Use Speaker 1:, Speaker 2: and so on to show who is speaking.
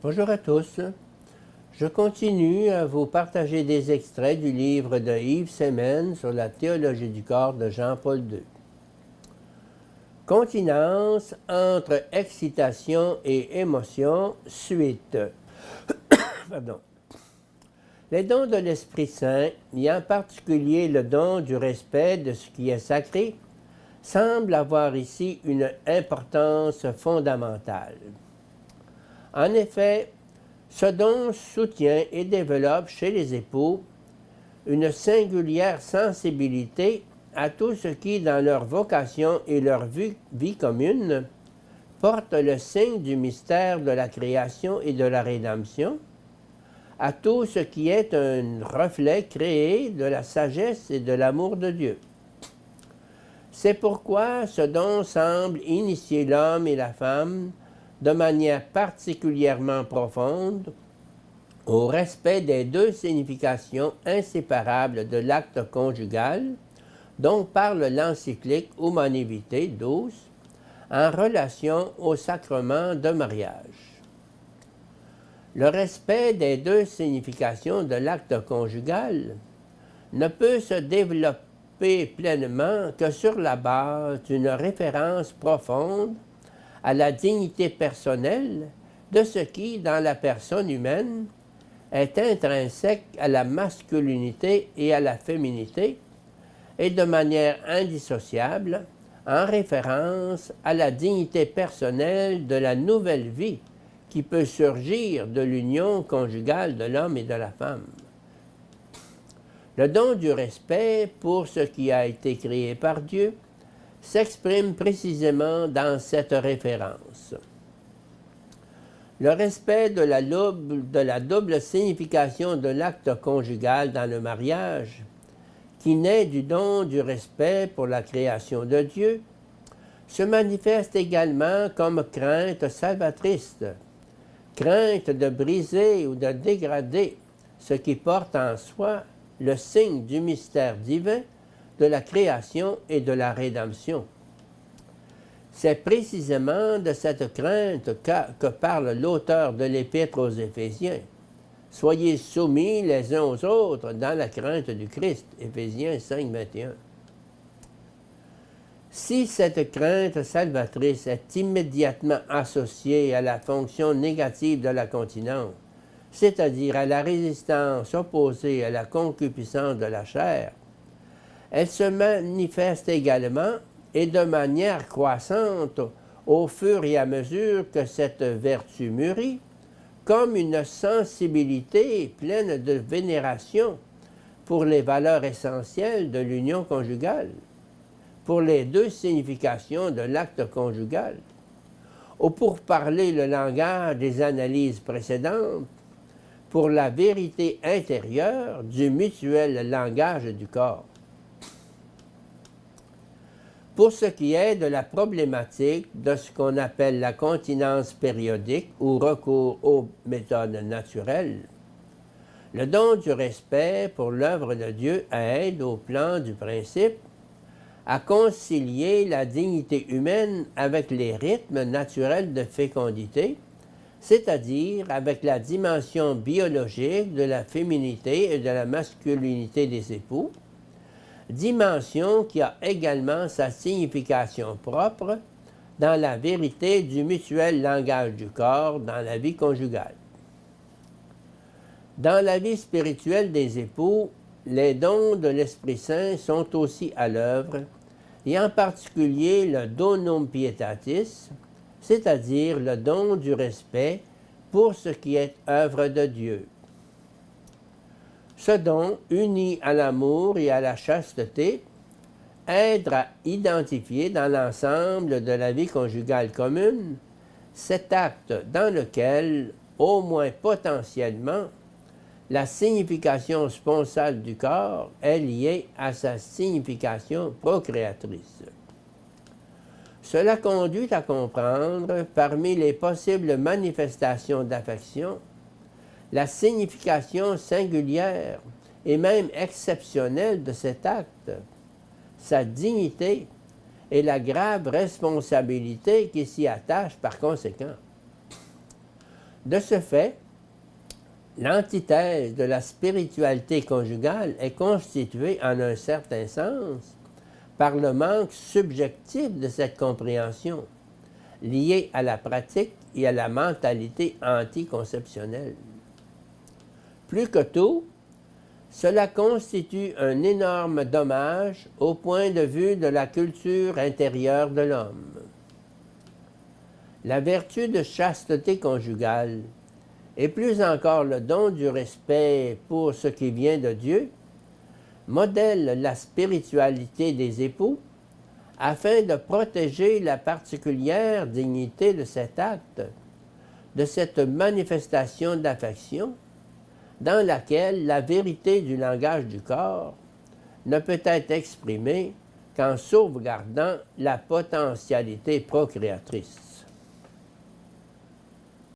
Speaker 1: Bonjour à tous. Je continue à vous partager des extraits du livre de Yves Semen sur la théologie du corps de Jean-Paul II. Continence entre excitation et émotion, suite. Pardon. Les dons de l'Esprit Saint, et en particulier le don du respect de ce qui est sacré, semblent avoir ici une importance fondamentale. En effet, ce don soutient et développe chez les époux une singulière sensibilité à tout ce qui, dans leur vocation et leur vie commune, porte le signe du mystère de la création et de la rédemption, à tout ce qui est un reflet créé de la sagesse et de l'amour de Dieu. C'est pourquoi ce don semble initier l'homme et la femme de manière particulièrement profonde au respect des deux significations inséparables de l'acte conjugal dont parle l'encyclique Humanae Vitae 12 en relation au sacrement de mariage. Le respect des deux significations de l'acte conjugal ne peut se développer pleinement que sur la base d'une référence profonde à la dignité personnelle de ce qui, dans la personne humaine, est intrinsèque à la masculinité et à la féminité, et de manière indissociable en référence à la dignité personnelle de la nouvelle vie qui peut surgir de l'union conjugale de l'homme et de la femme. Le don du respect pour ce qui a été créé par Dieu s'exprime précisément dans cette référence. Le respect de la double signification de l'acte conjugal dans le mariage, qui naît du don du respect pour la création de Dieu, se manifeste également comme crainte salvatrice, crainte de briser ou de dégrader ce qui porte en soi le signe du mystère divin de la création et de la rédemption. C'est précisément de cette crainte que parle l'auteur de l'Épître aux Éphésiens. Soyez soumis les uns aux autres dans la crainte du Christ. Éphésiens 5, 21. Si cette crainte salvatrice est immédiatement associée à la fonction négative de la continence, c'est-à-dire à la résistance opposée à la concupiscence de la chair, elle se manifeste également et de manière croissante au fur et à mesure que cette vertu mûrit, comme une sensibilité pleine de vénération pour les valeurs essentielles de l'union conjugale, pour les deux significations de l'acte conjugal, ou pour parler le langage des analyses précédentes, pour la vérité intérieure du mutuel langage du corps. Pour ce qui est de la problématique de ce qu'on appelle la continence périodique ou recours aux méthodes naturelles, le don du respect pour l'œuvre de Dieu aide au plan du principe à concilier la dignité humaine avec les rythmes naturels de fécondité, c'est-à-dire avec la dimension biologique de la féminité et de la masculinité des époux, dimension qui a également sa signification propre dans la vérité du mutuel langage du corps dans la vie conjugale. Dans la vie spirituelle des époux, les dons de l'Esprit Saint sont aussi à l'œuvre, et en particulier le donum pietatis, c'est-à-dire le don du respect pour ce qui est œuvre de Dieu. Ce don, uni à l'amour et à la chasteté, aide à identifier dans l'ensemble de la vie conjugale commune cet acte dans lequel, au moins potentiellement, la signification sponsale du corps est liée à sa signification procréatrice. Cela conduit à comprendre, parmi les possibles manifestations d'affection, la signification singulière et même exceptionnelle de cet acte, sa dignité et la grave responsabilité qui s'y attache par conséquent. De ce fait, l'antithèse de la spiritualité conjugale est constituée en un certain sens par le manque subjectif de cette compréhension, lié à la pratique et à la mentalité anticonceptionnelle. Plus que tout, cela constitue un énorme dommage au point de vue de la culture intérieure de l'homme. La vertu de chasteté conjugale, et plus encore le don du respect pour ce qui vient de Dieu, modèle la spiritualité des époux afin de protéger la particulière dignité de cet acte, de cette manifestation d'affection, dans laquelle la vérité du langage du corps ne peut être exprimée qu'en sauvegardant la potentialité procréatrice.